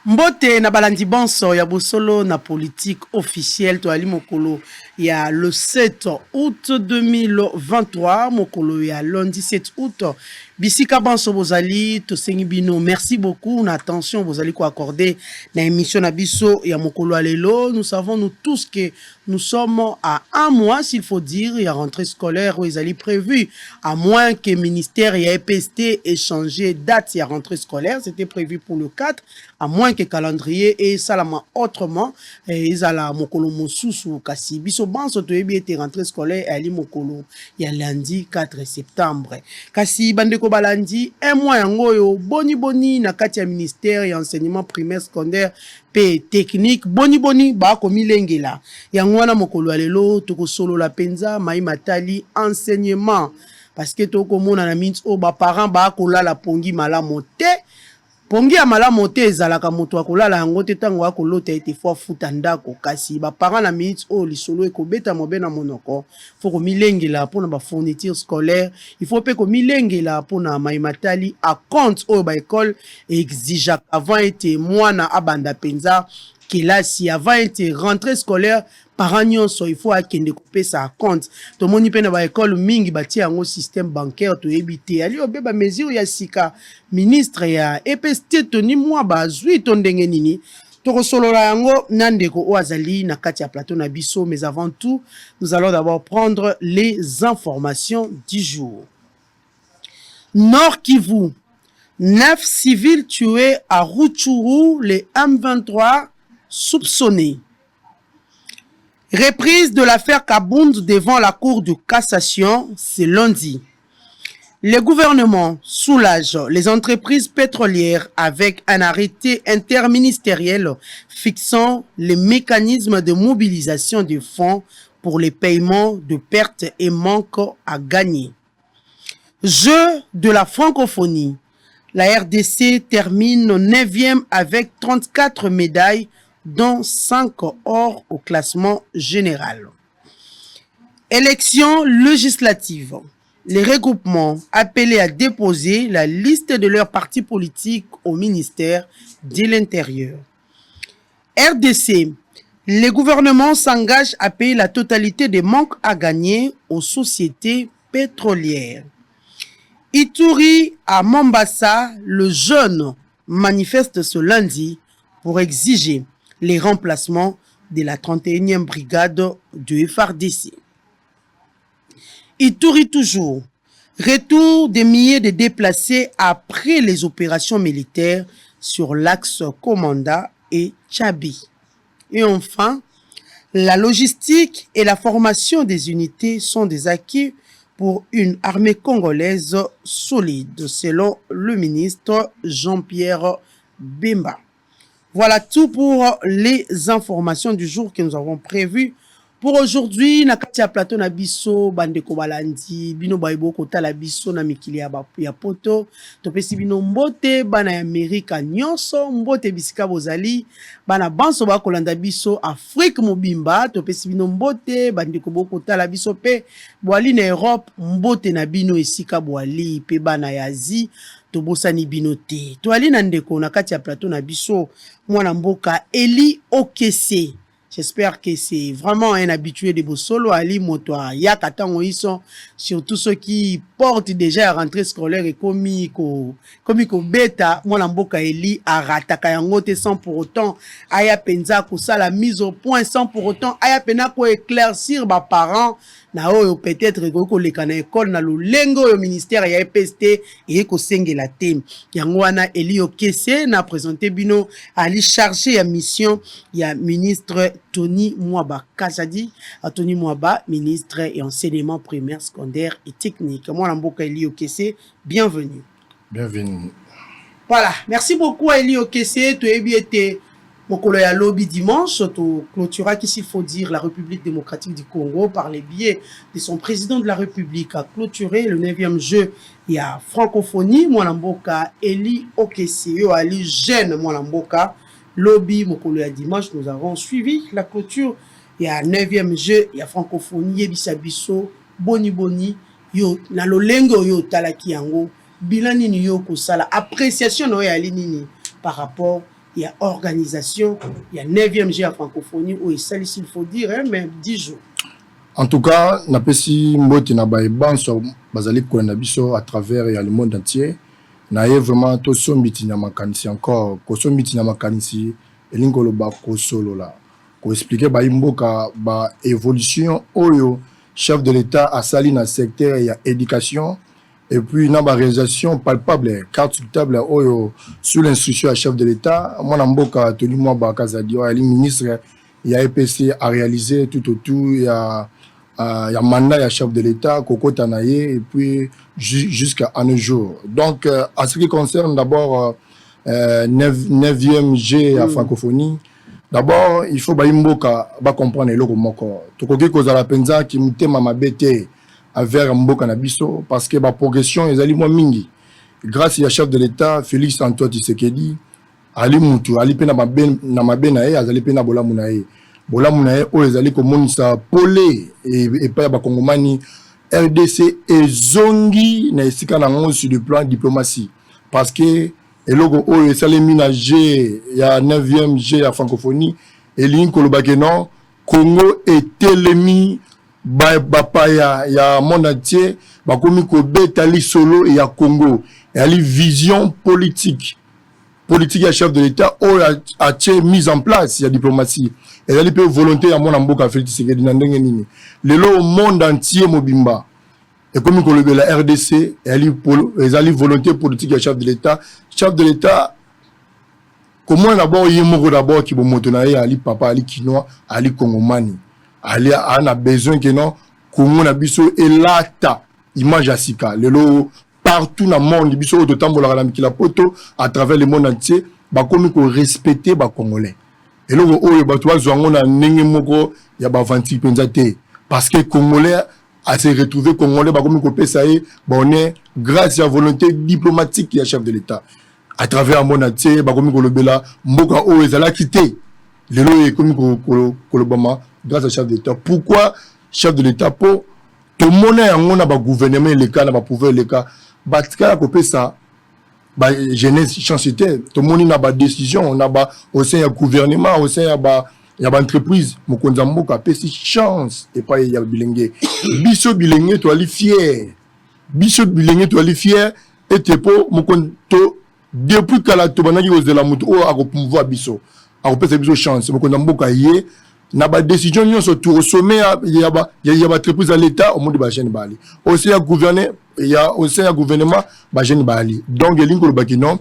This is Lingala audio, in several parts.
Mbote na balandi bonso ya bosolo na politique officielle to ali mokolo ya le 7 août 2023 mokolo ya lundi 7 août bisika bonso bozali to sengi bino merci beaucoup na attention bozali ko accorder na émission na biso ya mokolo lelo. Nous savons nous tous que nous sommes à un mois, s'il faut dire, il y a rentrée scolaire où ils allaient prévu, à moins que le ministère et EPST ait changé date, il y a rentrée scolaire, c'était prévu pour le 4, à moins que calendrier et salama autrement, et ils allaient mokolo mosusu kasi biso banso to ebi était rentrée scolaire ali mokolo il y a lundi 4 septembre. Kasi bandeko balandi un mois yango yo boni na kati ya ministère et enseignement primaire secondaire pe technique boni ba komi lengela yango wana mokolo alelo toko solo la penza mai matali enseignement parce que toko mona na minutes o ba parents ba kolala pongi malamu te pongi ya malamu te ezalaka moto akolala yango te tango akolota ete fo futa ndako kasi ba parents na minutes o lisolo ekobeta mobe na monoko faut ko milengela pona ba fourniture scolaire il faut pe ko milengela pona mai matali a compte o ba école exige avant ete mwana abanda penza kelasi avant ete rentrée scolaire parents nyonso il faut akende couper sa compte to moni pe na ba école mingi bati yango système bancaire to ebité ali obeba mesure ya sika ministre ya EPST Tony Mwaba zui to ndenge nini to kosolola yango nandeko oazali na kati ya plateau na biso. Mais avant tout nous allons d'abord prendre les informations du jour. Nord Kivu, 9 civils tués à Rutshuru, les M23 soupçonnés. Reprise de l'affaire Kabound devant la Cour de cassation, c'est lundi. Le gouvernement soulage les entreprises pétrolières avec un arrêté interministériel fixant les mécanismes de mobilisation des fonds pour les paiements de pertes et manques à gagner. Jeux de la francophonie. La RDC termine 9e avec 34 médailles, dont 5 or au classement général. Élections législatives. Les regroupements appelés à déposer la liste de leurs partis politiques au ministère de l'Intérieur. RDC. Les gouvernements s'engagent à payer la totalité des manques à gagner aux sociétés pétrolières. Ituri à Mombasa, le jeune manifeste ce lundi pour exiger les remplacements de la 31e brigade de FARDC. Ituri toujours. Retour des milliers de déplacés après les opérations militaires sur l'axe Komanda et Tchabi. Et enfin, la logistique et la formation des unités sont des acquis pour une armée congolaise solide, selon le ministre Jean-Pierre Bemba. Voilà tout pour les informations du jour que nous avons prévues pour aujourd'hui. Na kati ya plateau na biso bandeko balandi bino baibo kota la biso na mikili ya poto topesi bino mbote bana ya Amerika nyonso mbote bisika bozali bana banso ba kolanda biso Afrique mobimba topesi bino mbote bandeko bokota la biso pe boali na Europe mbote na bino esika boali pe bana ya Asie tobosani bino te toali na ndeko na kati ya plateau na biso mwana mboka Eli Okese. J'espère que c'est vraiment un habitué de Bosolo, Ali Motoa, Yakatango, ils sont surtout ceux qui portent déjà à rentrée scolaire et komiko beta, mon amboka Eli, à rataka yangote sans pour autant, aya penza ça la mise au point sans pour autant, aya pena ko éclaircir ba parents, na oyo peut-être ko leka na école na lulengo yo ministère ya EPST et ko sengela te. Yango wana Eli Okese na présenté bino ali chargé ya mission ya ministre Tony Mwaba Kazadi, Tony Mwaba, ministre et enseignement primaire, secondaire et technique. Moi, Lamboka Eli Okese, bienvenue. Bienvenue. Voilà, merci beaucoup Eli Okese. Tu es bien été mon collègue à lobby dimanche. Tu clôturas qu'ici il faut dire la République démocratique du Congo par les biais de son président de la République a clôturé le 9e jeu. Il y a francophonie. Moi, Lamboka Eli Okese, yo Ali jeune moi Lamboka. Lobby, mokolo ya dimanche, nous avons suivi la clôture. Il y a 9e jeu, il y a francophonie, yebisa biso, boni, yo, na lolengo yo talaki yango, bilan nini yo kosala, appréciation no ya nini par rapport il y a organisation, il y a 9e G à francophonie, où il faut dire, hein, mais 10 jours. En tout cas, na pesi mboti na baeban sur bazali kolanda biso à travers le monde entier. Na ye vraiment to sombiti na makanisi encore, ko sombiti na makanisi elingolo ba ko solo la. Ko expliquer ba imboka ba évolution oyo chef de l'État a sali na secteur ya éducation et puis na ba réalisation palpable, carte sur table oyo sous l'instruction à chef de l'État, moi na mboka toli moi ba kazadi o ali ministre ya EPC a réalisé tout autour il y a mandat ya chef de l'État, Koko Tanaye, et puis jusqu'à un jour. Donc, à ce qui concerne d'abord 9e G à francophonie, d'abord, il faut comprendre le moko. Tokoki kozala penza ki mutema mabete avec mboka na biso parce que la progression est ali moins mingi. Grâce à chef de l'État, Félix Antoine Tshisekedi, ali mutu, ali pe na mabe na ye, azali pe na bolamu na ye. Bola munaye o ezali komonisa pole et pas ba kongomani RDC et zongi na esika na ngo sur le plan diplomatie parce que eloko o esale minager ya 9e G ya francophonie et linko lobakeno Congo etelemi ba paya ya monde entier ba komi ko betali solo ya Congo et ali vision politique ya chef de l'État a été mise en place la diplomatie et elle peut volonté à mon amboka Félix Tshisekedi na ndenge nini lelo monde entier mobimba et comme ko le la RDC elle volonté politique ya chef de l'État comment d'abord yemoko d'abord ki bomoto na ye ali papa ali kinois ali kongomani ali a besoin que non Congo na biso elata image ya sika lelo partout dans le monde, biso de tambola la mikila poto à travers le monde entier, ba komi ko respecter ba congolais. Et là o ba toi zongo na ndenge moko ya ba vanti penza te parce que congolais a se retrouver congolais ba komi ko pesa ye, ba on est grâce à la volonté diplomatique ya chef de l'État. À travers le monde entier, ba komi ko lobela mboka o ezala kité. Lelo e komi ko lobama grâce à chef de l'État. Pourquoi chef de l'État pour tout le monde a un gouvernement le cas na pouvoir le cas batika ko pesa ba jeunesse chancité tout le monde a ba décision on a ba au sein du gouvernement au sein ya ba entreprise mokonza mboka pesi chance et pas ya bilenge biso bilenge to ali fier et te po mokonto depuis kala to banaki ozela mutu o akopouvoir biso akopesa biso chance mokonza mboka ye na ba décision nyonso tout au sommet ya ba entreprise à l'État au monde ba jeune bali aussi ya gouverner au sein du gouvernement ba jeune bali donc elingo lo bakino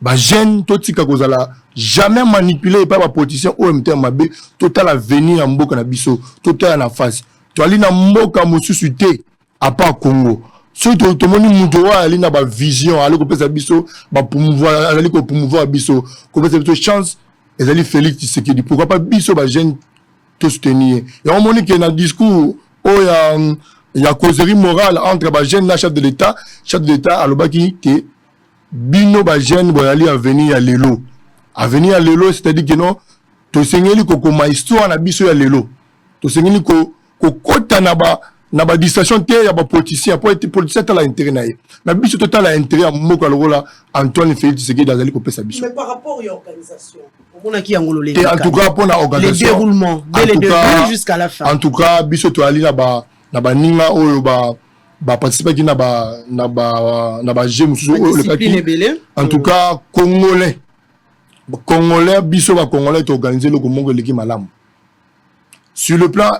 ba jeune totika kozala jamais manipulé par ba politicien OMT mabe total avenir ya mboka na biso total na face to ali na mboka mosusu te à part Congo surtout to moni muto wa ali na ba vision ali ko pesa biso ba promouvoir ali ko promouvoir biso ko pesa biso chance ezali Félix Tshisekedi pourquoi pas biso ba jeune tout soutenir et on moni que dans discours il y a causerie morale entre ba jeune na chef de l'État à l'obaki que bino ba jeune boyali à venir à lelo c'est-à-dire que non to sengeli ko koma histoire na biso ya lelo to sengeli ko kota na ba distraction te ya ba politicien pour être politicien ta la intérêt na ye na biso total la intérêt à moko lokola Antoine Félix Tshisekedi dazali ko pesa biso mais par rapport à l'organisation on qui angololé en tout cas pour la organisation le déroulement dès le début jusqu'à la fin en tout cas biso to ali na ba ninga oyo ba participer ki na ba jeu mususu le kaki en tout cas congolais biso ba congolais to organiser le Congo leki malamu sur le plan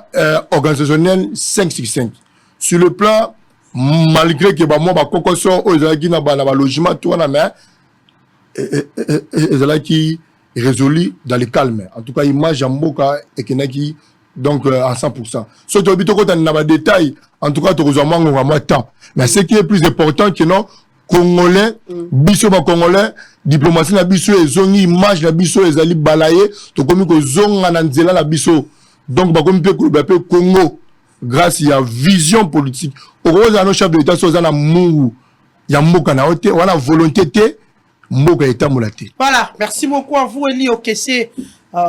organisationnel 5-6-5 sur le plan malgré que ba moi ba kokoso o ezalaki na ba logement to na mais ezalaki résolu dans le calme en tout cas image mboka ekenaki donc à 100%. Surtout quand on a des détails, en tout cas, tu as moins temps. Mais ce qui est plus important que non, Congolais, biso ba Congolais, diplomatie na biso et zongi image na biso et zali balaye, to komi ko zonga na nzela na biso. Donc ba komi pe Congo grâce à vision politique. Au gros à nos chefs de l'État so na mungu ya mboka na ote, wana volonté te mboka eta molate. Voilà, merci beaucoup à vous Eli Okese.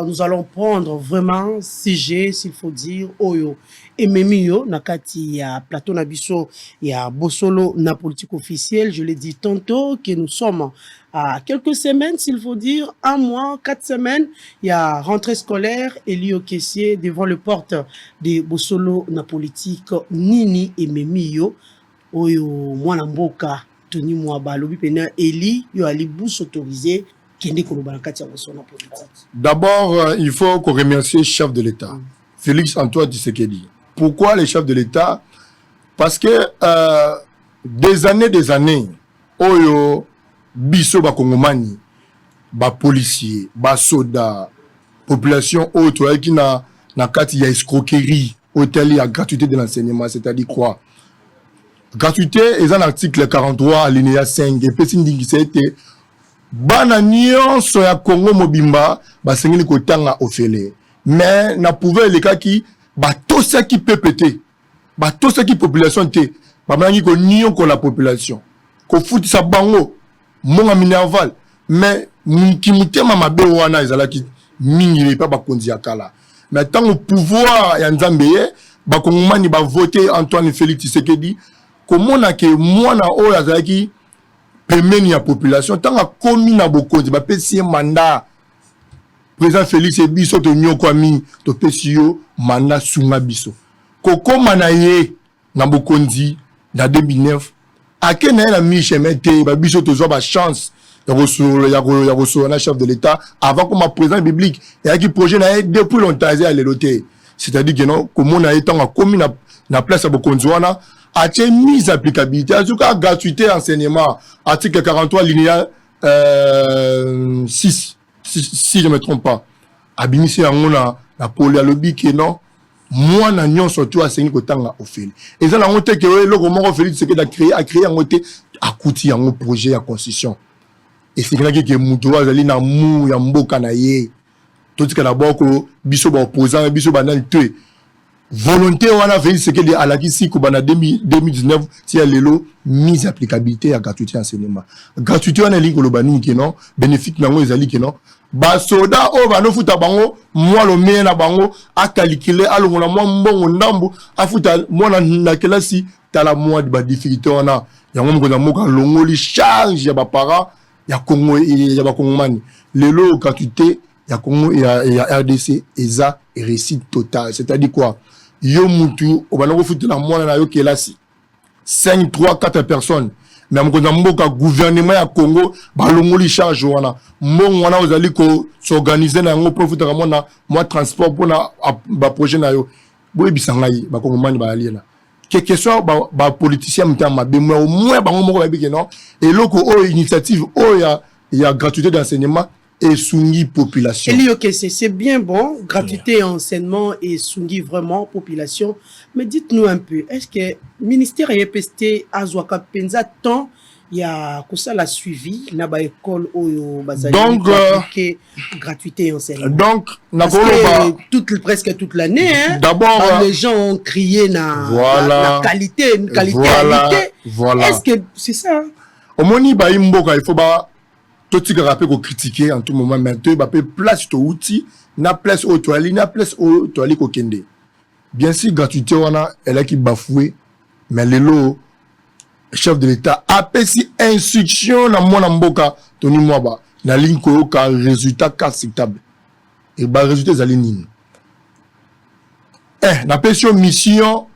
Nous allons prendre vraiment CG, s'il faut dire, Oyo. ememio nakati ya plateau na biso ya Bosolo na politique officielle. Je l'ai dit tantôt que nous sommes à quelques semaines, s'il faut dire, un mois, 4 semaines, il y a rentrée scolaire, Eli Okessie devant le porte de Bosolo na politique nini ememio oyo mwana mboka Tony Mwaba lobi pena Eli yo ali bus autorisé kende koloba na kati ya Bosolo na politique. D'abord, il faut qu'on remercie le chef de l'État, Félix Antoine Tshisekedi. Pourquoi le chef de l'État? Parce que des années, oyo biso ba kongomani, ba policier, ba soda, population autre qui na kati ya escroquerie, hôtel ya gratuité de l'enseignement, c'est-à-dire quoi? Gratuité est un article 43 alinéa 5 et petit ndingi c'était bana nyonso ya Congo mobimba basengeli kotanga ofele. Mais na pouvoir les cas qui tout ce qui peut péter, tout ce qui population té, bamangi ko nion ko la population, ko fout sa bango, monga minerval, mais ki mutema mabe wana ezala ki mingi pas bakonzi akala. Mais tant au pouvoir ya Nzambe ba kongomani ba voter Antoine Félix Tshisekedi, comment na ke mwana oyo azalaki pemeni ya population tant a komi na bokonzi ba pesi mandat président Félix Ebiso to nyokwami to pesio mandat sunga biso koko manaye na bokonzi na 2009 akena na mi chemin te ba biso to zo ba chance ya reçoit na chef de l'État avant comme président biblique et qui projet na depuis longtemps à l'éloté, c'est-à-dire que non comment na étant a commis na place à bokonzi wana a mise applicabilité en tout cas gratuité enseignement article 43 linéa 6 si je ne me trompe pas abinisi yango na polyalobi que non moi na nyon surtout enseigner kotanga ofeli et ça la honte que le roman Félix c'est que a créé en côté akuti en projet ya constitution et c'est que muto azali na mu ya mboka na ye tout ce que d'abord ko biso ba opposant biso banal tué volonté wana Félix c'est que alaki si ko bana 2019 si ya lelo mise applicabilité à gratuité enseignement gratuité wana linko lobani que non bénéfique nango ezali que non ba soda o ba no futa bango moi lo mien na bango a calculer alongo na moi mbongo ndambu afuta mona na kelasi tala moi ba difficulté wana yango mko na moka longoli charge ya ba parents ya Congo ya ba Kongomani lelo gratuité ya Congo ya RDC eza réussite totale, c'est-à-dire quoi yo mutu o ba no futa na moi na yo kelasi 5 3 4 personnes mais mkonza mboka gouvernement ya Congo balongoli charge wana mbongo wana ozali ko s'organiser na ngo profiter ka mona moi transport pour na ba projet na yo boye bisangai ba kongomani ba aliena que soit ba politicien mtama be moi au moins bango moko ba biki non et loko o initiative o ya gratuité d'enseignement et sungi population. Eli Okessie, c'est bien bon, gratuité et enseignement et sungi vraiment population. Mais dites-nous un peu, est-ce que le ministère EPST Azwaka Penza tant il y a que ça la suivi na ba école oyo bazali donc gratuité et enseignement. Donc presque toute l'année hein. D'abord les gens ont crié na voilà, la qualité voilà, voilà. Est-ce que c'est ça? Au moni ba imboka il faut ba tout ce que rappelle qu'on critiquer en tout moment maintenant ba pe place to outil na place au toali na place au toali ko kende. Bien sûr gratuité wana elle a qui bafoué mais les lots chef de l'État a pesi instruction na mwana mboka Tony Mwaba na ligne ko ka résultat acceptable et ba résultat zali nini na pesi mission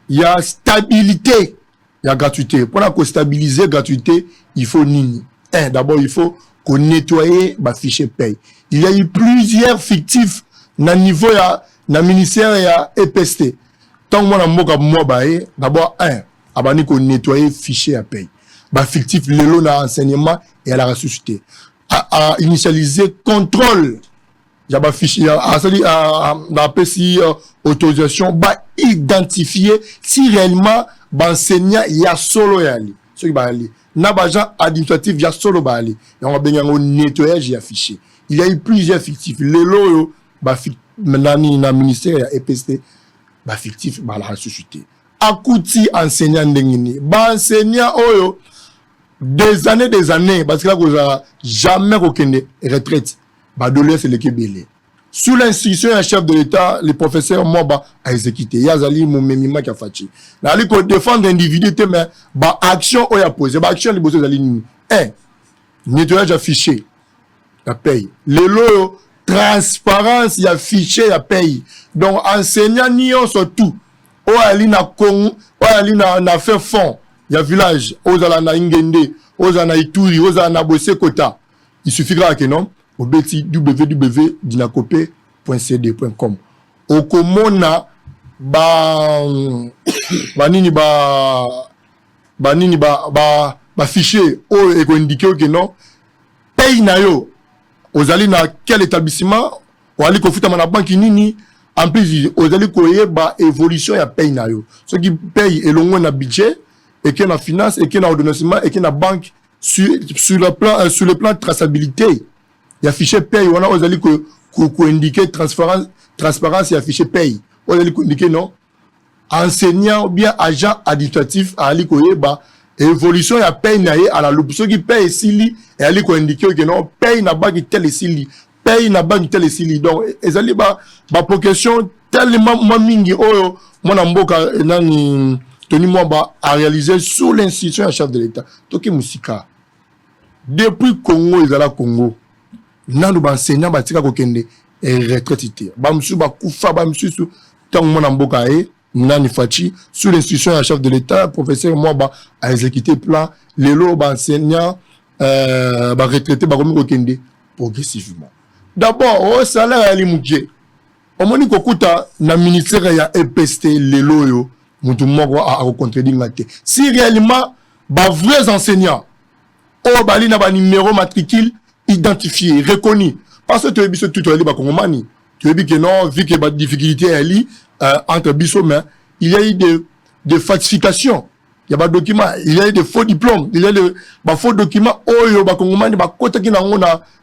il y a stabilité il y a gratuité pour la stabiliser gratuité il faut nini d'abord il faut qu'on nettoyer ba fichier paye il y a eu plusieurs fictifs na niveau ya na ministère ya EPST tant mwana mboka Mwaba d'abord abani ko nettoyer fichier à paye ba fictif lelo na enseignement et à la ressuscité à initialiser contrôle ya ba fichier à PCI autorisation ba identifier si réellement ba enseignant ya solo yali ce qui ba ali na ba agent administratif ya solo ba ali et on va bien nettoyage ya fichier il y a eu plusieurs fictifs lelo yo ba maintenant na ministère ya EPST ba fictif ba la ressuscité akuti enseignant ndengini ba enseignant oyo des années parce que là jamais kokende retraite ba doler c'est le kebele sous l'instruction d'un chef de l'État, le professeur Moba a exécuté. Yazali Moumemima qui a fait. Là, il défendre l'individu, mais action ou a posé. Action, les bosses zali. Nettoyage affiché, la paye. Le lot, transparence, il y a affiché, il y a paye. Donc, enseignant, nion surtout. O ali na Congo, o ali na fait fond. Il y a village, Ozala na Ingende, Ozala na Ituri, Ozala na Bosse Kota. Il suffira que non, au beti www.dinacope.cd.com. Au komona fichier o eko indiqué que non paye na yo ozali na quel établissement ou ali ko futa na banque nini en plus ozali ko yeba évolution ya paye na yo ce qui paye elongo na budget et que na finance et que na ordonnancement et que na banque sur le plan de traçabilité ya fichier paye on a ozali ko indiquer transparence ya fichier paye ozali ko indiquer non enseignant ou bien agent administratif ali ko yeba évolution ya paye na ye à la loupe ceux qui paye ici et ali ko indiquer que non paye na banque tel ici paye na banque tel ici donc ezali ba question tellement mingi oyo mona mboka nani Tony Mwamba a réalisé sous l'institution du chef de l'État toki musika depuis Congo ezala Congo nanu ba enseignant ba tika ko kende et retraité ba musu ba kufa ba musu tant mona mboka Nani Fachi, sous l'institution du chef de l'État, professeur Mwamba a exécuté le plan, les lots enseignants, retraités, progressivement. D'abord, au salaire à l'immobilier. Au moment où na ministère ya EPST, les lots, a rencontré d'inglaté. Si réellement, vrais enseignants, au bali na numéro matricule identifié, reconnu, parce que tu as vu ce tuto, tu as vu que non, vu que la difficulté est liée, entre Bissomé, il y a eu des falsifications. Il y a des documents, il y a eu des faux diplômes, il y a des faux documents. Oh, yo, Kongomani, côté qui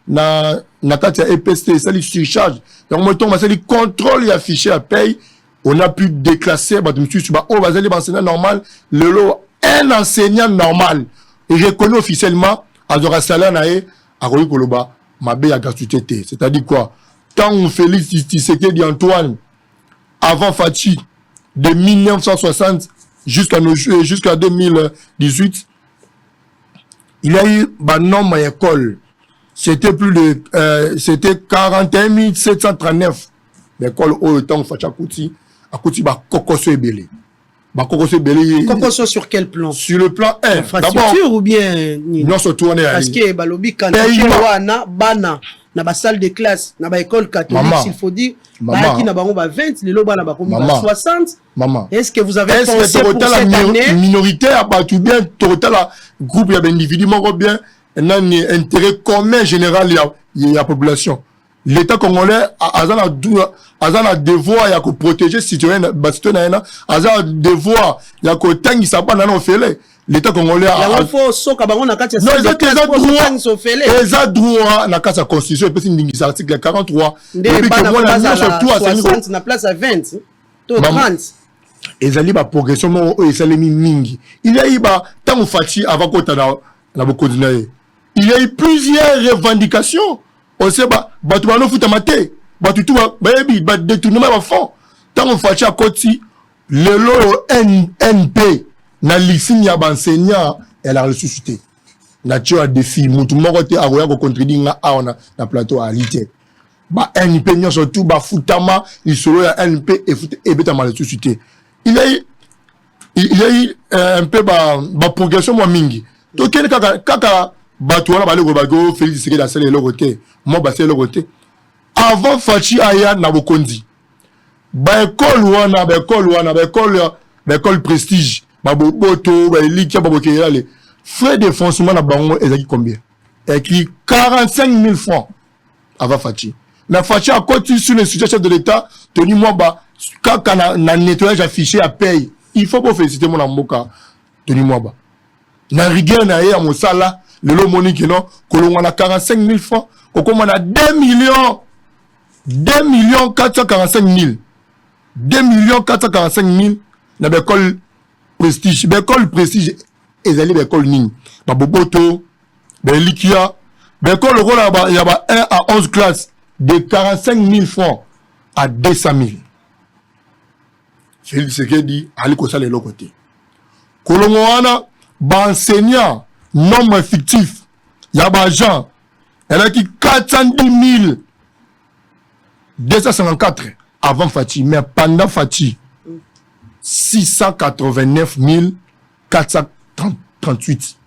na katia EPST, ça lui surcharge. Donc, on ça lui contrôle et affiché à paye. On a pu déclasser, enseignant normal, le lot, un enseignant normal, il reconnu officiellement, à salaire nae, à Roy Koloba, ma bé à gratuité. C'est-à-dire quoi? Quand on Félix Tshisekedi Antoine, avant Fachi, de 1960 jusqu'à 2018, il y a eu un nombre d'écoles. C'était c'était 41 739 l'école au temps Fachi Akouti Kokoso Ebele. Kokoso sur quel plan? Sur le plan 1. Infrastructure ou bien non, surtout on est parce que balobi quand bana na ba salle de classe na ba école catholique il faut dire qui na bango ba 20 les loba na ba 60 est-ce que vous avez pensé pour cette année minorité à battu bien total groupe ya individu moko bien un intérêt commun général ya population l'état congolais a un devoir ya ko protéger citoyen citoyen a devoir ya ko tangisa bana na ofele l'état congolais a faut soka bango na kati ya eza droit na kati ya constitution et puis ndingisa article 43 depuis que moi na surtout à 60 na place à 20 to 30 ezali ba progression mo esalemi mingi il y a eu ba tant Fachi avant kota na bokodinaye il y a eu plusieurs revendications on sait batu bano futa mate batu tu ba yebi ba détournement ba fond tant Fachi akoti le lo NP na lising ya enseignant elle a ressuscité na tio a défi mutu moko te aroya ko contredire nga aona na plateau à lité ba NP nyo surtout ba futama isolo ya NP et beta mal ressuscité il y a eu un peu ba progression mo mingi to kene kaka batu wana ba lego ba go Félix Tshisekedi la sele lokote mo ba sele lokote avant Fachi aya na bokondi ba école prestige Baboto, Likia, les frais de fonctionnement na bango ezaki combien? Écrit 45 000 francs avant Fachi. Mais Fachi a continué sur le sujet chef de l'État, Tony Mwamba, quand na nettoyage affiché à paye, il faut pas féliciter mon amboka, Tony Mwamba. Na rigueur na ye à Moussala, le lot monique non, qu'on a 45 000 francs, qu'on a 2 445 000. 2 445 000 na l'école prestige. L'école prestige ezali l'école nini. Ba Boboto, ba Likia, l'école il y a 1 à 11 classes. de 45 000 francs à 200 000. Félix Tshisekedi ali kosala eloko te. Kolongo wana ba enseignant nombre fictif ya ba agent elle a qui 410 254 avant Fati, mais pendant Fati 689 438.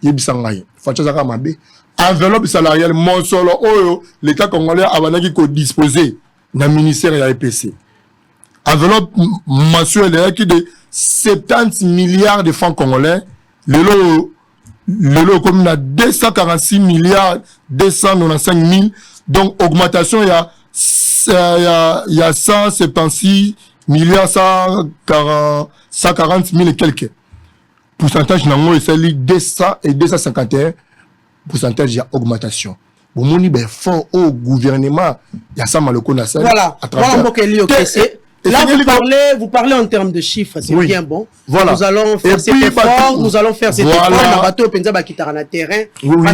Yebisangaye Fati zaka mabe enveloppe salariale monsolo oyo l'État congolais abanaki ko disposer na ministère ya EPC. Enveloppe mensuelle qui de 70 milliards de francs congolais. Le lot comme à 246 milliards 295 000. Donc augmentation il y a 176 milliards 140 000 et quelques. Pourcentage nango c'est 200 et 251. Pourcentage il y a augmentation. Bon moni ben fond au gouvernement il y a ça maloko na ça. Voilà. Là, vous parlez en termes de chiffres, c'est bien bon. Voilà. Nous allons faire cet effort, nous allons faire cet effort. Le bateau Penza Bakitara na terrain.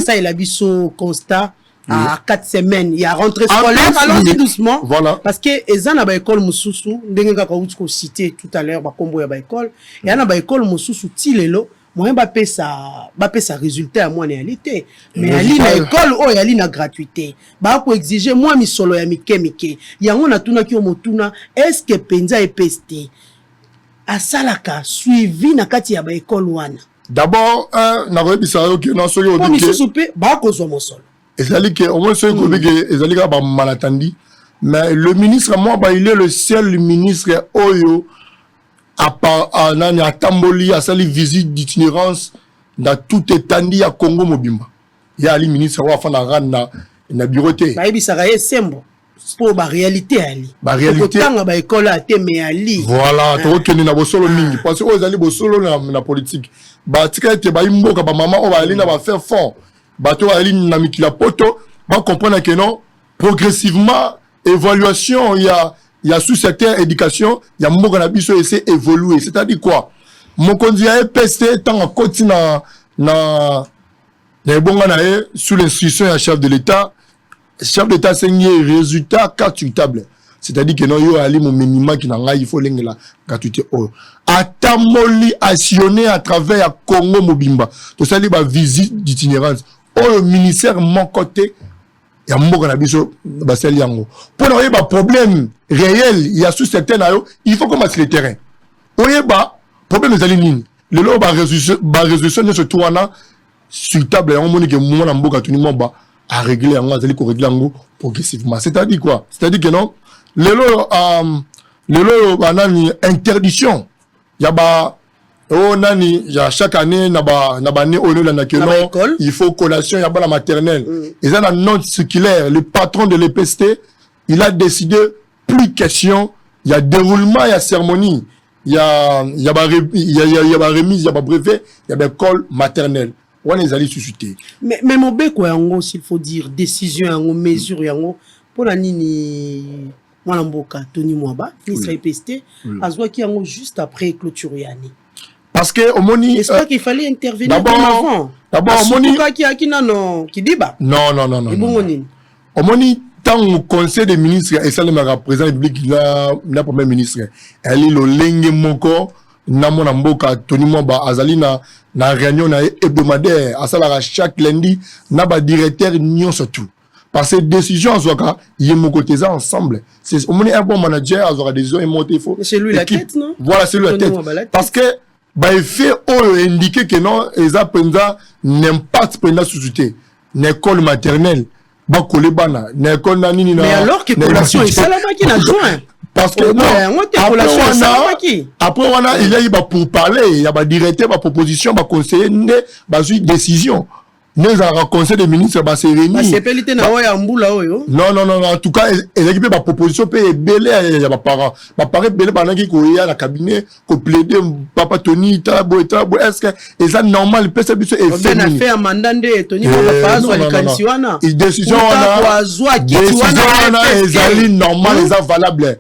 Ça, il a vu son constat à 4 semaines. Il y a rentrée scolaire, allons-y doucement. Voilà. Parce que Ezana ba école Mususu, Ndenga Kaousko cité tout à l'heure, ba combo ya ba école. Et yana ba école Mususu Tilelo. Moi, ba pesa résultat à moi en réalité. Mais ali na école, oh, ali na gratuité. Ba ko exiger moi mi solo ya mike. Yango na tuna ki omotuna, est-ce que Penza est pesté? Asalaka suivi na kati ya ba école wana. D'abord, na rebisa yo ki na soki obike. Moi mi soupé, ba ko zo mon solo. Ezali ke au moins soki obike, ezali ka ba malatandi. Mais le ministre moi ba il est le seul ministre oyo à Tamboli, à sali visite d'itinérance dans tout étendue à Congo Mobimba. Il y a les ministres qui ont fait na bureauté. Bah, il y a sembo pour la réalité ali. La réalité. Ba école a été mais ali. Voilà, tu vois que ni na bosolo mingi parce que aux ali bosolo na politique. Ba tika te ba imboka ba maman on va aller na ba faire fond. Ba to ali na mikila poto, ba comprendre que non progressivement évaluation il y a sous certaines éducations, il y a mon ganabiso essaie évoluer. C'est-à-dire quoi? Mon candidat est pesté tant en côté sous l'instruction du chef de l'État. Le chef de l'État c'est un résultat calculable. C'est-à-dire que non, il y a mon minimum qui n'a pas il faut l'engla gratuité. Atamoli actionné à travers Congo Mobimba. Tout ça, il y a visite d'itinérance. Au ministère mon côté. Il y a pour avoir un problème réel, il y a sous certains il faut commencer le terrain. Il y a un problème de ligne. Le lot de résolution de ce tournant sur table, on montre que moi à régler progressivement. C'est-à-dire quoi? C'est-à-dire que non, le lot interdiction. Il y a oh nani ya chaque année naba né au lieu de il faut collation il y a pas la maternelle et ça la note circulaire le patron de l'EPST il a décidé plus question il y a déroulement il y a cérémonie il y a remise il y a brevet il y a école maternelle on les allait susciter mais mon bec quoi en s'il faut dire décision en mesure yango pour la nini moi mboka Tony Mwaba ministre EPST azwa ki yango juste après clôture yani. Parce que au moni est-ce pas qu'il fallait intervenir avant d'abord au moni qui débat non au moni tant au conseil des ministres et ça le président public la premier ministre elle est le lenge moko na mona mboka Tony Mwaba azali na réunion na hebdomadaire asala chaque lundi na ba directeur union surtout parce que décision azoka yemo côté ça ensemble c'est au moni un bon manager azoka des zones monter faut c'est lui la tête non voilà c'est lui la tête parce que bah il fait indiquer que non eza penza n'impact penza société l'école maternelle ba coller bana l'école na nini na mais alors que collation est ça là-bas qui n'a joint parce que non après on a il y a pour parler il y a ba directeur ba proposition ba conseiller ba décision nous avons conseil des ministres ba se réunir c'est pelité na oya mbula oyo non en tout cas l'équipe ba proposition peut belé il y a ba parents belé pendant qui ko ya na cabinet ko plaider papa Tony tabo est-ce que est normal peut se biso et fait na fait amandande Tony papa so likanisi wana décision wana ezali normal eza valable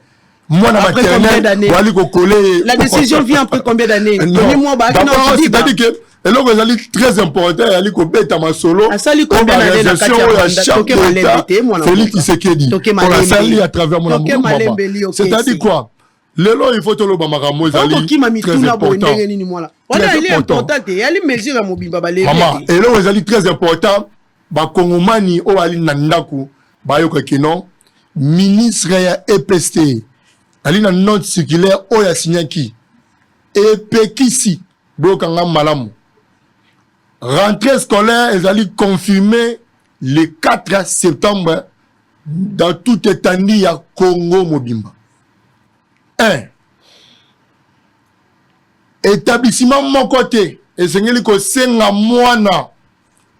moi na maternelle wali ko coller la décision vient après combien d'années c'est-à-dire que Et donc, c'est très important, il y a les compétences ma solo. Asali combien d'années na kati ya chef d'État, Félix Tshisekedi. On a sali à travers mon amour. C'est-à-dire quoi? Lelo, il faut que le Bamaramo Zali très important. Voilà, il est important. Il y a les mesures à Mobimba. Maman, et là, Zali très important. Ba Kongomani, o Ali Nandaku, Bayoka Kenon, ministre ya EPST. Ali na note circulaire, o ya signaki. Et Pekisi, Bokanga Malamu. Rentrée scolaire, ils allaient confirmer le 4 septembre dans tout étendue à Congo Mobimba. 1. Établissement mon côté, et c'est que c'est un mois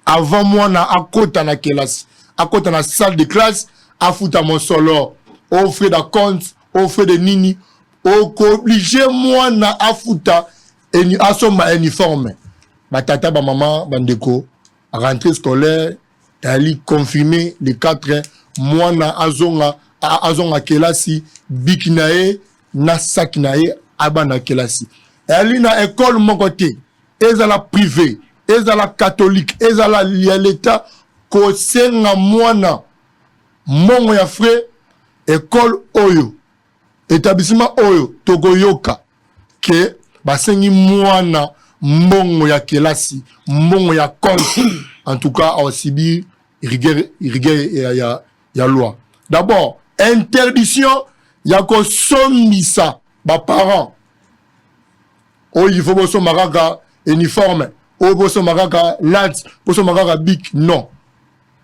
avant moi à côté na classe, à côté na salle de classe, à foutre mon solo, offre de compte, offre de nini, obligé moi à foutre et à son uniforme. Ma tata, ma maman, bandeko, rentrée scolaire, elle confirmé les 4 mois na azonga kelasi, bikinae, na sakinae, abana kelasi. Elle est dans l'école mon côté, elle est la privée, elle est la catholique, elle est l'État, ko senga mwana, mongo ya frère, école oyo, établissement oyo, togoyoka, ke, basengi mwana, mongo ya kelasi, mongo ya compte, en tout cas, à subir rigueur ya loi. D'abord, interdiction, ya ko somisa, ba parents. Oh, il faut bosso maraga uniforme, oh, bosso maraga lats, bosso maraga bic, non.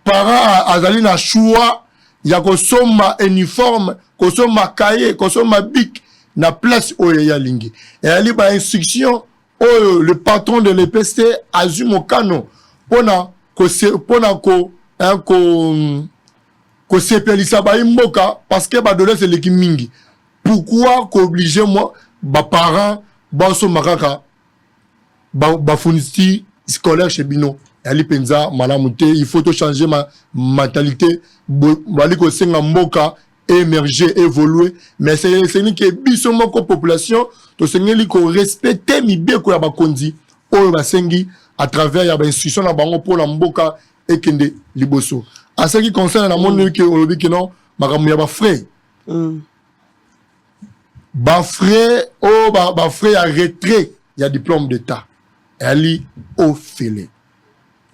Parents, azali na choix, ya ko soma uniforme, ko soma cahier, ko soma bic, na place oyo ya lingi. Et ali ba instruction, oh, le patron de l'EPST assume au canon pour ko sepelisa ba imboka parce que ba donner c'est l'équipe mingi. Pourquoi qu'obliger moi ba parents ba so makaka ba fourniti scolaire chez Bino ali penza malamute il faut to changer ma mentalité bali ko senga mboka émerger évoluer mais c'est ni que biso moko population to sengeli ko respecter mi beko ya bakonzi oyo basengi à travers ya ba institution na bango pour la mboka ekende liboso. À ce qui concerne la monde que olobi que non makambo ya ba frère ba frère o ba frère à retrait ya diplôme d'état ali au félé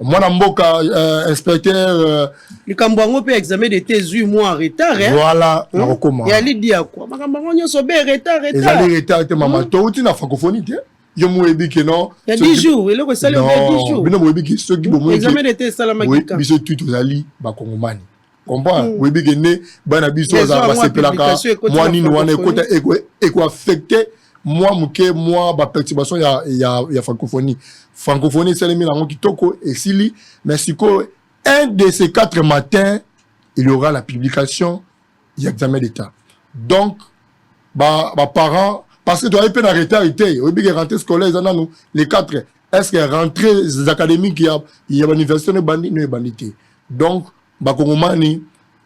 moi mboka inspecteur likambo pe examen de tes 8 mois en retard hein voilà na recommande ya li dia quoi makambo nyonso be retard ezali retard te mama to uti na francophonie te yo moyebi que non il y a 10 jours et le que ça le 10 jours bino moyebi que ceux qui bon examen de tes salama kika biso tout ozali ba kongomani comprends moyebi que ne bana biso za sepelaka moi ni wana ekota eko affecté moi muke moi ba perturbation ya francophonie c'est les milango kitoko et sili mais siko un de ces 4 matins il y aura la publication de l'examen d'état donc ba parents parce que tu as peine arrêté au début de rentrée scolaire les 4 est-ce que rentrée académiques il y a l'université ne bandité donc ba kongomani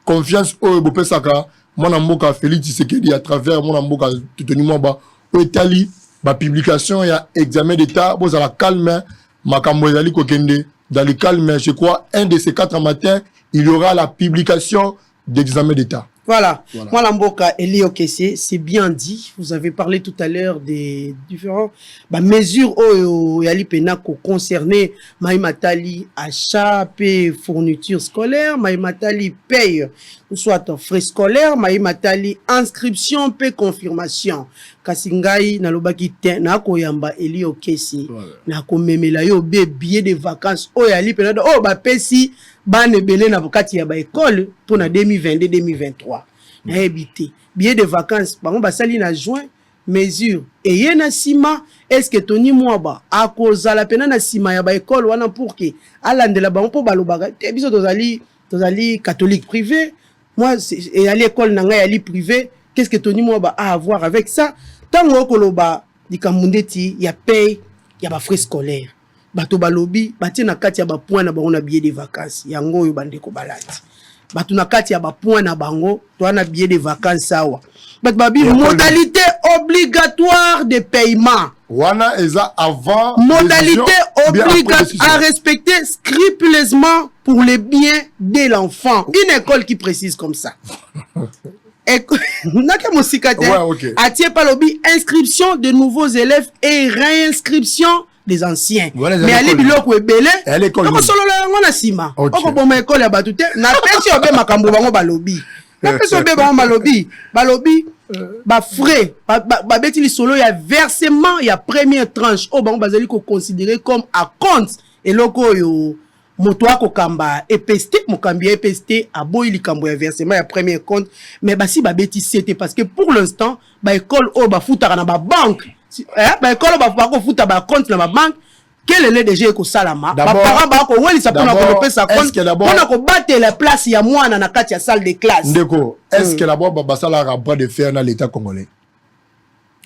confiance au bopesaka mon mboka Félix Tshisekedi à travers mon mboka tutoni moba au Italie ba publication il y a examen d'état bon ça la calme makambo ezali kokende dans le calme je crois un de ces 4 matins il y aura la publication d'examen d'état. Voilà. Moi, Lamboka, Elio Kessé, c'est bien dit. Vous avez parlé tout à l'heure des différentes mesures yali penako concernées Maïmatali achat, paye fourniture scolaire, Maïmatali paye soit frais scolaires, Maïmatali inscription, paye confirmation. Kasingai nalobaki na koyamba Elio Kessé na komemela yo be billet de vacances yali penado pesi bane belé na bokati ya ba école pour na 2022-2023 na habité billet de vacances bango basali na juin mesure et yena sima est-ce que Tony Mwaba a cause la pena na sima ya ba école wana pour que alandela bango po balobaka te biso tozali catholique privé moi et à l'école na ngai ali privé qu'est-ce que Tony Mwaba a à voir avec ça tango koloba dikamundeti ya paye ya ba frais scolaires bato balobi batie na kati ya ba point na bango na billet de vacances yango yo bandeko balati bato na kati ya ba point na bango to na billet de vacances sawa bato babi modalité oblige obligatoire de paiement. Wana eza avant Modalité obligatoire à respecter scrupuleusement pour le bien de l'enfant. Une école qui précise comme ça. Naka mosikate. Ok. Atie pas lobby inscription de nouveaux élèves et réinscription des anciens. Voilà, mais ali biloko ebele. Oko solo la yango na sima. Oko boma école ya batute. Na pesi obe makambo bango balobi. Na pesi obe bango balobi. Balobi ba frais ba beti li solo ya versement ya première tranche o bango bazali ko considérer comme à compte et loko yo moto akokamba EPST mokambi EPST aboyi likambo ya versement ya premier compte mais basi ba beti c'était parce que pour l'instant ba école o ba futaka na ba banque ba école ba ko futa ba compte na ba banque quel est le DG ko salama ba parents ba ko weli sa pona ko pesa compte pona ko battre la place ya mwana na kati ya salle de classe ndeko est-ce que d'abord ba sala rapport de faire dans l'état congolais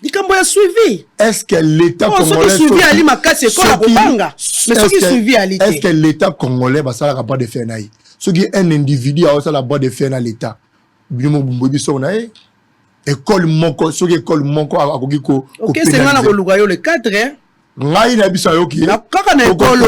likambo ya suivi est-ce que l'état congolais suivi ali makasi école ko banga mais ce qui suivi ali est-ce que l'état congolais ba sala rapport de faire naï ce qui un individu a ça la rapport de faire dans l'état bimo bumbo biso na école moko ce qui école moko akoki ko OK c'est ngana ko luka yo le 4 hein ngai na biso yoki na kaka na école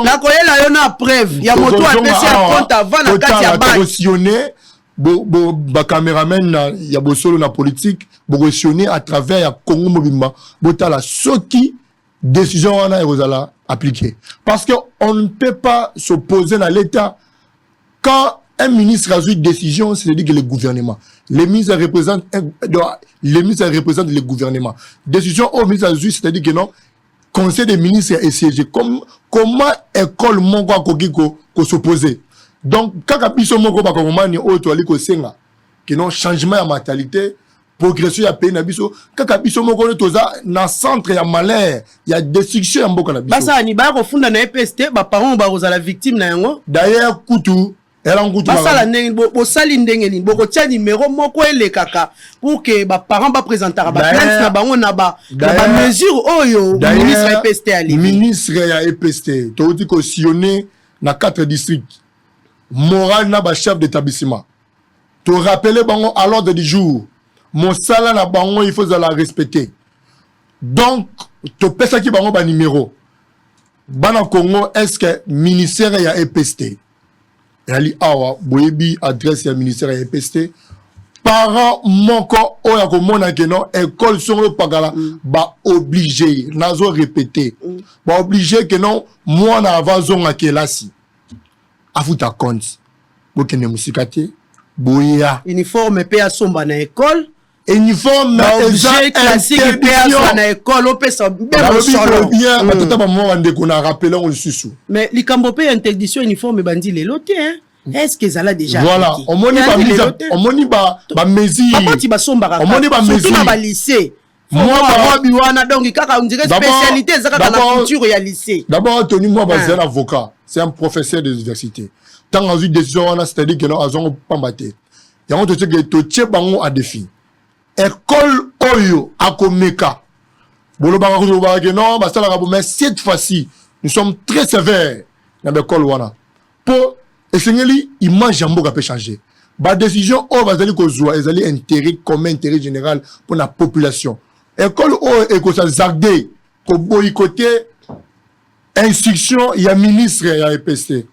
na koyela yo na preuve ya moto apesi ya compte avant na kati ya banque ba cameraman ya bosolo na politique bogosionner à travers ya Congo mobimba botala soki décision wana ezala appliquée parce que on ne peut pas s'opposer à l'état quand un ministre a une décision c'est-à-dire que le gouvernement les ministres représentent le gouvernement décision au ministre c'est-à-dire que non conseil des ministres est siégé comment école mongo akoki ko s'opposer donc kaka biso moko ba komani o to ali ko senga que non changement ya mentalité progression ya pays na biso kaka biso moko toza na centre ya malheur ya destruction ya mboka na biso basa ni ba ko funda na EPST ba parents ba kozala victime na yango d'ailleurs kutu basala ndenge bosali ndenge nini bokotia numéro moko elekaka pour que ba parents ba présenter ba plainte na bango na ba mesure oyo ministre ya EPST ali ministre ya EPST to dit ko sillonner na 4 districts moral na ba chef d'établissement to rappeler bango à l'ordre du jour mon salaire na bango il faut la respecter donc to pesa ki bango ba numéro bana Congo est-ce que ministère ya EPST ali awa boyebi adresse ya ministère ya EPST parents moko oya ko mona ke non école songo pagala ba obligé nazo répéter ba obligé que non moi na avant zonga kelasi afuta compte bokene musikate boya uniforme pe asomba na école uniforme objet classique pe asomba na école opesa bebo solo bien matata ba mo ande ko na rappeler on susu mais likambo pe interdiction uniforme bandi lelo te hein est-ce que ça l'a déjà voilà on moni ba mesure papa ti basomba on moni ba mesure surtout na ba lycée moi biwana donc kaka on dirait spécialité ça dans la culture ya lycée d'abord Tony moi c'est un avocat c'est un professeur d'université tant en une décision on a c'est-à-dire que non azon pambaté ya on te dit que to tche bango à défi école oyo akomeka bolo ba ko ba que non ba sala mais cette fois-ci nous sommes très sévères dans l'école wana pour et seigneli image jambo peut changer ba décision o bazali ko zoa ezali intérêt commun intérêt général pour la population école o e ko sa zagde ko boycotter instruction ya ministre ya EPST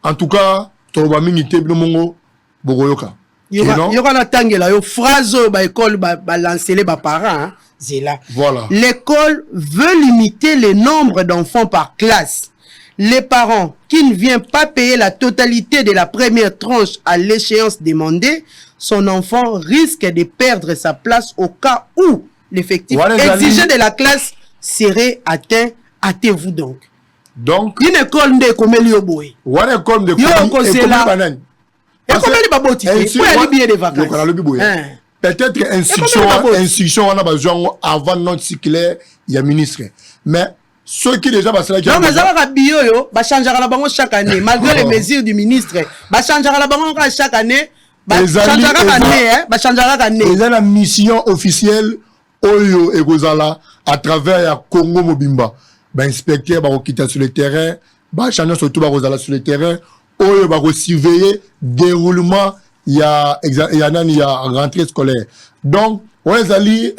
en tout cas to ba minité bino mongo bogoyoka yoka na tangela yo phrase ba école ba lancer ba parents zela voilà l'école veut limiter le nombre d'enfants par classe. Les parents qui ne viennent pas payer la totalité de la première tranche à l'échéance demandée, son enfant risque de perdre sa place au cas où l'effectif exigé de la classe serait atteint. Hâtez-vous donc. Donc, une école de Komeli Oboé. Une école de Komeli Baboti. Peut-être instruction on a besoin avant notre cycle, il y a ministre. Mais ceux qui déjà passent là, non, mais ça va bio yo, ba changera la bango chaque année malgré les mesures du ministre. Ba changera la bango chaque année. Ba changera année, hein, ba changera année. Ils ont la mission officielle oyo ekozala à travers ya Congo Mobimba. Ba inspecteur ba quitter sur le terrain, ba changer surtout ba kozala sur le terrain, oyo ba surveiller déroulement il y a rentrée scolaire. Donc on les ali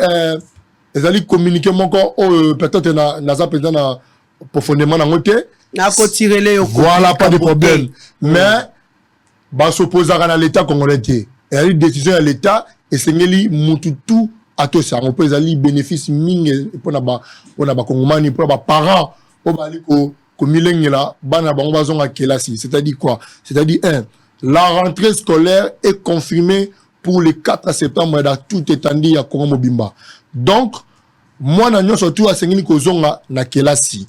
ils allaient communiquer mon corps peut-être naza président na profondément dans côté na ko tirer les voilà pas de problème mais ba s'opposer à l'état congolais et une décision de l'état et c'est ngeli mututu ato ça on peut aller bénéfice ming pour na ba congomani pour ba parents pour ba liko ko milengela bana bango bazonga kelasi c'est-à-dire quoi c'est-à-dire la rentrée scolaire est confirmée pour le 4 septembre dans tout étendue à Congo Mobimba. Donc, moi, je suis surtout à Sengini Kozonga na kelasi.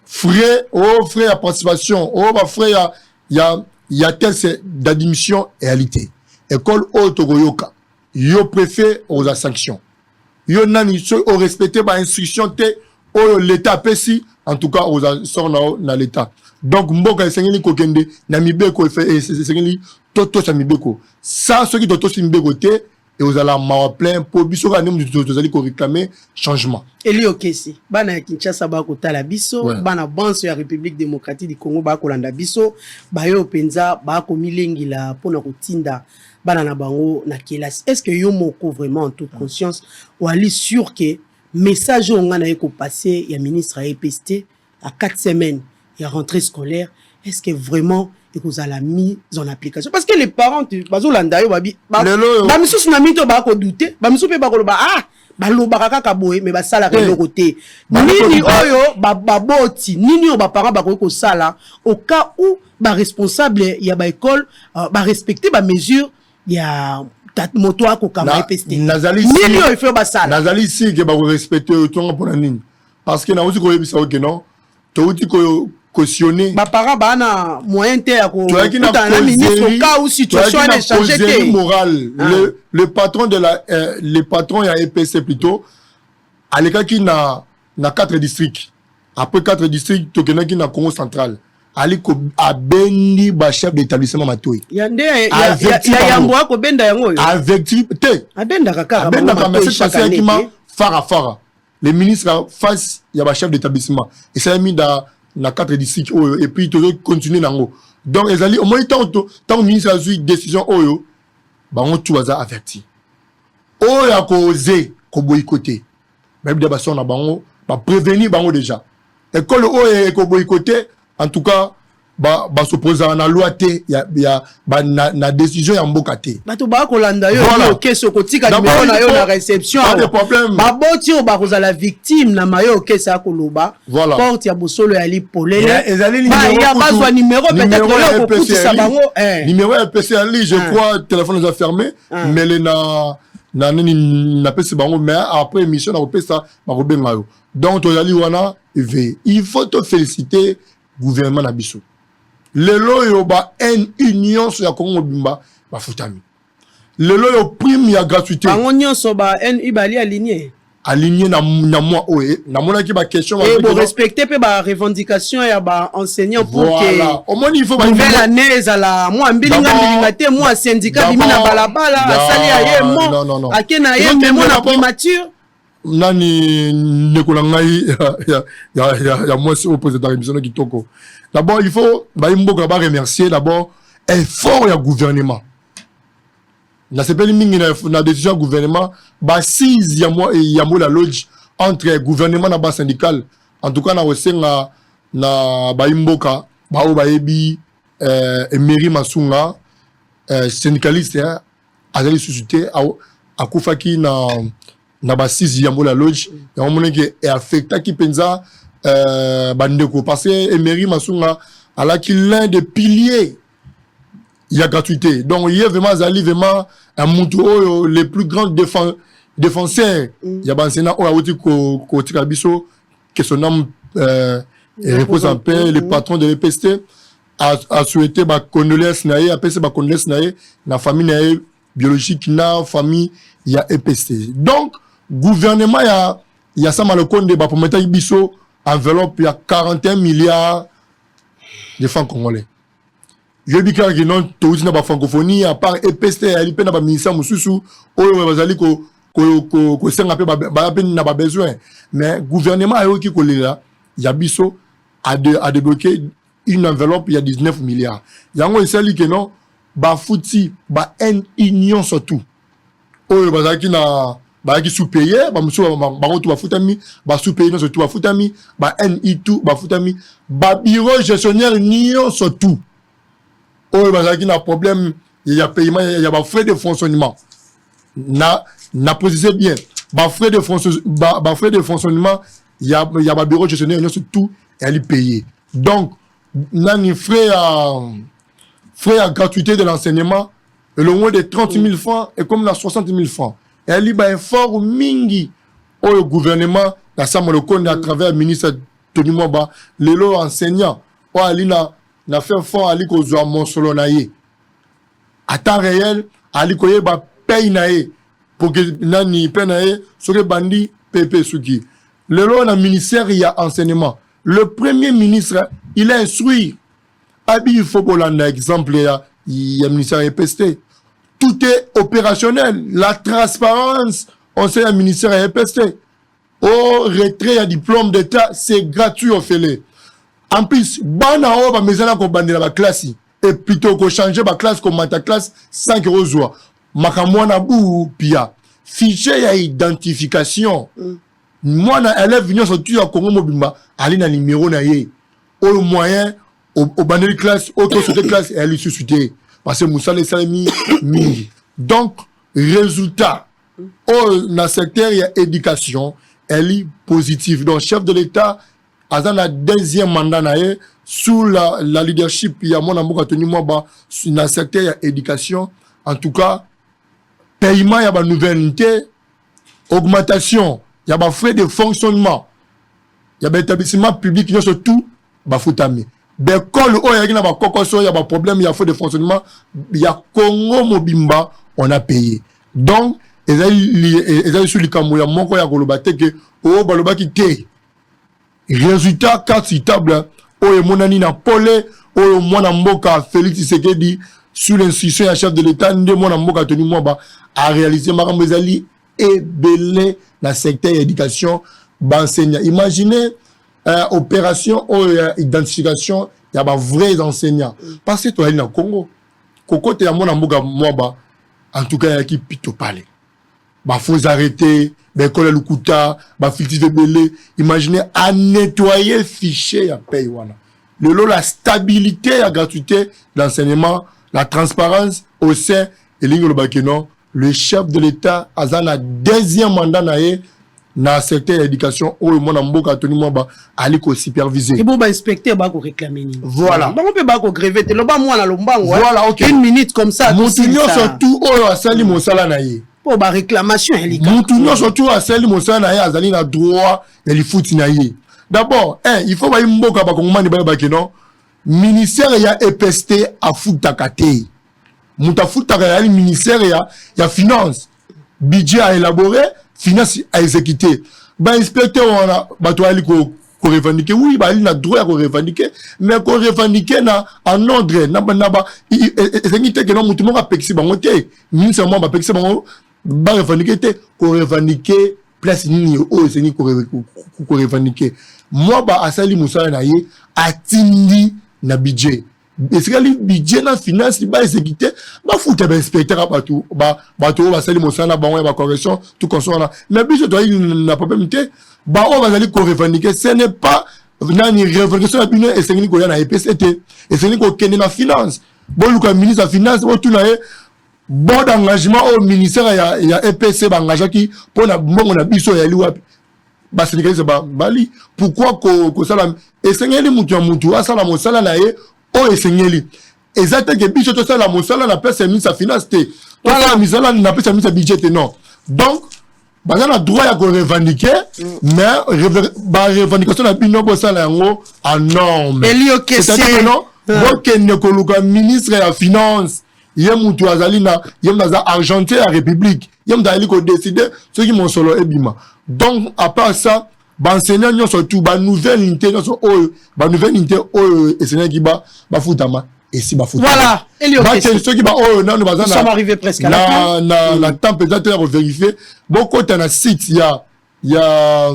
Frais à participation, frais il y a test d'admission et réalité. École Otogoyoka. Yo préfet aux sanctions. Yo nani au respecter par instruction te l'état pesi en tout cas aux sort na l'état. Donc mboka Sengini Kokende na mibeko fait Sengini toto sa mibeko. Ça ceux qui toto sa mibeko te et vous allez m'avoir plein pour biso ka nemu vous allez réclamer changement. Eli okesi bana Kinshasa ba ko tala biso bana banso ya République démocratique du Congo ba ko landa biso ba yo penza ba ko milengila pona kotinda bana na bango na kelasi. Est-ce que yo moko vraiment en toute conscience ou ali sûr que message on a ko passer ya ministre a EPST à 4 semaines et rentrée scolaire, est-ce que vraiment vous allez mis en application? Parce que les parents, bazolanda yo babi, bamisu tsunami to ba ko douter, bamisu pe ba ko ba balo baraka kaboye mais ba sala ka lokote. Nini oyo ba boti, nini o ba parents ba ko sala au cas où ba responsable ya ba école ba respecter ba mesure ya moto ako kama EPST. Nini oyo fait ba sala. Nazali si ke ba ko respecter autant pour la nini. Parce que na uti ko yebisa ok non. To uti ko cautionner ba parents bana moyen te ya ko na ministre au cas où situation est changée moral le patron de la le patron ya EPC plutôt aleka ki na 4 districts après 4 districts to kena ki na Congo central aliko abendi ba chef d'établissement matoi ya nde ya yambo ko benda yango yo avec te abenda kaka mais c'est passé qui m'a fara les ministres face ya ba chef d'établissement et ça a mis dans na 4 districts et puis toujours continuer nango donc les alliés au moins tant ministre a eu décision oyo ba on tout baza averti oya ko oser ko boycotter même des personnes na bango ba prévenir bango déjà école oyo ko boycotter en tout cas ba s'opposer à la loi te ya ba na décision ya mboka te bato ba ko landa yo yo keso ko tika numéro na yo na réception pas de problème ba boti o ba ko za la victime na mayo kesa ko loba porte ya bosolo ya li polele ba ya bazwa numéro peut-être là ko kutisa bango numéro EPC ali je crois téléphone est fermé mais le na nini na pesi bango mais après émission na pesa ba ko benga yo donc to yali wana il faut te féliciter gouvernement na biso le loyo ba en union sur la Congo Bimba ba futami le loyo prime ya gratuité bango nyonso ba en ibali aligné na moi oye na mona ki ba question et bon respecter pe ba revendication ya ba enseignant pour que au moins il faut ba nouvelle année za la moi mbilinga te moi syndicat bimina balabala sali aye mo akena ye memo na primature nani nekola ngai ya moi c'est au président émission kitoko. D'abord il faut ba imboka ba remercier d'abord effort ya gouvernement na sepeli mingi na décision gouvernement ba 6 ya mo la lodge entre gouvernement na ba syndical en tout cas na osenga na ba imboka ba o ba yebi Emery Masunga syndicaliste azali société akufaki na ba 6 ya mo la lodge ya mona ke affecta ki penza bandeko parce que Emery Masunga ala ki l'un des piliers il y a gratuité donc il y a vraiment un monto les plus grands défenseurs il y a enseignant o awoti ko tikabiso que son nom repose en paix le patron de l'EPST a souhaité ba condoléances naé après ba condoléances naé na famille naé biologique na famille il y a EPST donc gouvernement il y a ça malokonde ba promettre biso enveloppe il y a 41 milliards de francs congolais. Je dis que non tout na ba francophonie à part EPST ali pe na ba ministère mususu oyo bazali ko senga pe ba pe na ba besoin mais gouvernement ayo ki ko lela ya biso a débloqué une enveloppe il y a 19 milliards. Yango esali que non ba fouti ba en union surtout oyo bazali ba ki sous-payé ba muso ba rotu ba futami ba sous-payé non surtout ba futami ba NI tout ba futami ba bureau gestionnaire nion surtout oh ba qui na problème il y a paiement il y a ba frais de fonctionnement na précisé bien ba frais de fonctionnement il y a ba bureau gestionnaire nion surtout elle est payé donc nani frais à gratuité de l'enseignement le moins de 30 000 francs et comme na 60 000 francs elle y a un fort mingi au gouvernement la Samolokone à travers le ministre Tony Mwamba les lots enseignants ou alina na fait fort ali ko zo monsolo naie à temps réel ali ko yeba paye naie pour que nani paye naie sur les bandits PP Suki le lot na ministère il y a enseignement le premier ministre il a instruit abi il faut pour exemple il y a ministère EPST tout est opérationnel. La transparence, on sait un ministère à EPST. Au retrait à diplôme d'État, c'est gratuit au fait. En plus, bana o ba mezana ko bandela ba classe et plutôt ko changer ba classe comme ta classe 5 € jour. Makamwana bu pia. Fichier ya identification. Moi na élève venir sortir à Congo Mobimba, ali na numéro na ye. Au moyen au bandeli classe, autre sur classe et elle suscité. Parce que Moussa les salami mingi. Donc, résultat, dans le secteur, il y a éducation, elle est positive. Donc, chef de l'État, dans le deuxième mandat, sous la leadership, il y a mon amour à tenir moi, dans le secteur, il y a éducation. En tout cas, paiement, il y a une nouvelle unité, augmentation, il y a des frais de fonctionnement, il y a des établissements publics qui sont surtout, foutami. L'école où il y a des problèmes, il y a fait de fonctionnement, il y a Congo Mobimba, on a payé. Donc, ils ont sur le Cameroun, il y a Golobate que, oh, Balobaki te. Résultat, carte citable, oh, Monani na Pole, oh, Mwana Mboka, Félix Tshisekedi, sur l'institution et chef de l'État, de Mwana Mboka, Tony Mwamba, a réalisé Marambezali et belé la secteur éducation, enseignant. Imaginez, opération ou identification, il y a des vrais enseignants. Parce que toi, il y a Congo. Coco, tu as mon amour, moi, en tout cas, il y a qui pito parler. Il faut arrêter, l'école de Lukuta, il faut belé. Imaginez, à nettoyer le fichier, à payer. La stabilité, la gratuité, l'enseignement, la transparence au sein de l'Ingolo le chef de l'État, a un deuxième mandat, dans le secteur de l'éducation, où le monde a beaucoup tenu moi aller superviser. Et bon inspecteur va réclamer. Voilà. On peut pas gréver. Le bas moi le bas. Voilà, OK. Une minute comme ça. Mon tunion surtout oh a sali mon sala naie. Pour ba réclamation elle. Mon tunion surtout a sali mon sala naie azali na droit et les foot naie. D'abord, il faut ba imboka ba kongomani ba non. Ministère ya EPST a futakate. Muta futaka ya ministère ya finance. Budget à élaborer. Finance à exécuter. Bah, inspecteur, on a, bah, toi, il faut revendiquer. Oui, bah, il a droit à revendiquer. Mais qu'on revendiquer en ordre. C'est que non, tout le monde a pexé, bah, on était. Nous, c'est moi, bah, pexé, bah, revendiquer, qu'on revendiquer, place, ni, oh, c'est ni, qu'on revendiquer. Moi, bah, à Sali Moussa, naïe, à Tindi, na budget. Et c'est que le budget dans la finance, il va exécuter, il va foutre un inspecteur à bateau, bateau, va salir mon sang, va correction, tout comme ça. Mais puis, il n'a pas permis, on va aller revendiquer. Ce n'est pas une revendication de et c'est une qu'on a EPCT, et c'est une qu'on a la finance. Bon, le ministre de la finance, tout là, bon d'engagement au ministère, il y a EPC, engagement qui, pour la bon, on a biso, il y a l'ouap. Bah, c'est une bali. Pourquoi qu'on ça, et c'est une moutou, à ça, la moussala, là, oh et seigneli exactement que bicho to ça la mosala na pesa ministre finance te voilà misala na pesa ministre budget non donc bah on a droit à revendiquer mais revendication na bino bo sala yango en norme c'est non donc ne koluka ministre ya finance yemutu azali na yemdaza argenté la république yemdali ko décider ce qui mon solo ebima donc à part ça enseignant nous surtout nouvelle unité nous nouvelle unité enseignant qui ba futama et si ba futama voilà ceux qui ba non nous sommes arrivés presque à la temps peut-être à vérifier beaucoup dans site il y a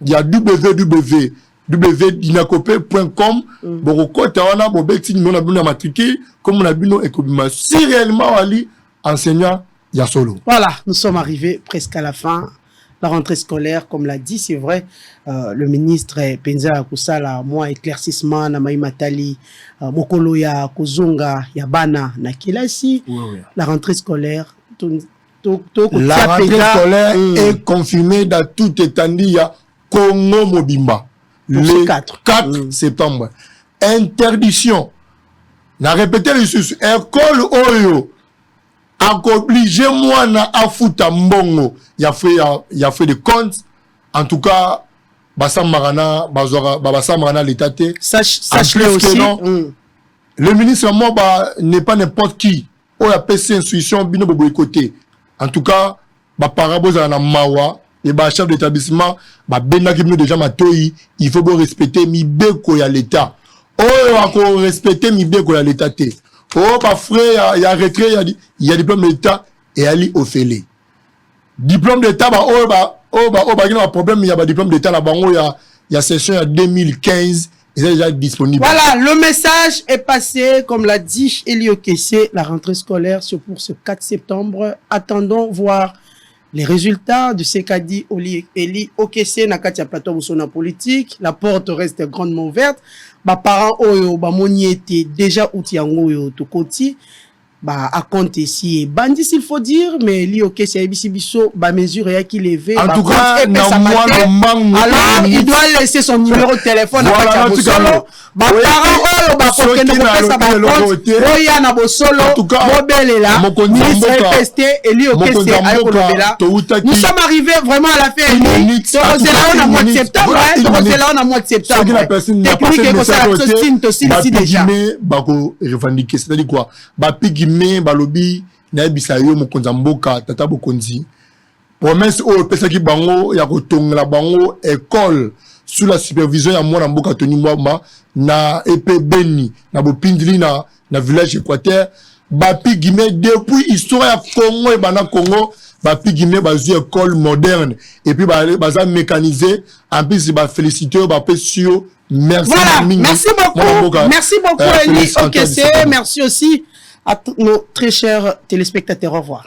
www.dinakopé.com bon côté on a bobeti nous on a bien matriculé comme on a bien économie si réellement ali enseignant ya solo. Voilà, nous sommes arrivés presque à la fin. La rentrée scolaire, comme l'a dit, c'est vrai, le ministre Penza Kusala, moi, éclaircissement, na Matali, Mokolo ya Kozunga, ya Bana, na Kilasi, la rentrée scolaire, la rentrée scolaire est confirmée dans toute étendue, il y a Congo Mobimba, le 4 septembre. Interdiction, na répété les choses, école Oyo, a obligé moi na afuta mbongo, il a fait des comptes, en tout cas, Bassam Marana, Bassam Marana l'état. Sache-le aussi. Le ministre moi n'est pas n'importe qui. On a PC instruction bino bobo côté. En tout cas, parabosa na mawa et chef d'établissement, benaki bino déjà matoi, il faut bien respecter mi beko ya l'état. Oh, encore respecter mi beko ya l'état té. Oh, frère, il y a retrait, il y a diplôme d'état et ali ofélé. Diplôme d'état il y a un problème, il y a diplôme d'état là-bas, il y a session en 2015, il est déjà disponible. Voilà, le message est passé, comme l'a dit Eli Okese, la rentrée scolaire c'est pour ce 4 septembre. Attendons voir les résultats de ce qu'a dit Eli Okese na katia plateau na politique. La porte reste grandement ouverte. Ba parents oyo ba moni était déjà outi yango yo to koti. À compte ici, bandit s'il faut dire, mais li ok c'est biso ba mesure ya qui levé. En tout cas, alors il doit laisser son numéro de téléphone à Bosolo. Ba parents ba kokende ko pesa ba compte. Oya na Bosolo. En tout cas, mobelela. Ministre PST et li ok c'est à kolobela. Nous sommes arrivés vraiment à la fin. C'est là on a mois de septembre, c'est là on a mois de septembre. Technique et ça la aussi déjà. Bako revendiquer, c'est-à-dire quoi? Mais balobi na bisa yo mokonza mboka tata bokonzi promesse o pesa ki bango ya kotonga bango école sous la supervision ya mwana mboka Tony Mwamba na EP Beni na bopindili na village Équateur bapi guimé depuis histoire ya Congo et bana Congo bapi guimé bazu école moderne et puis baza mécanisé en plus ba féliciter ba pesio merci voilà, merci beaucoup Eli Okese, merci aussi à nos très chers téléspectateurs. Au revoir.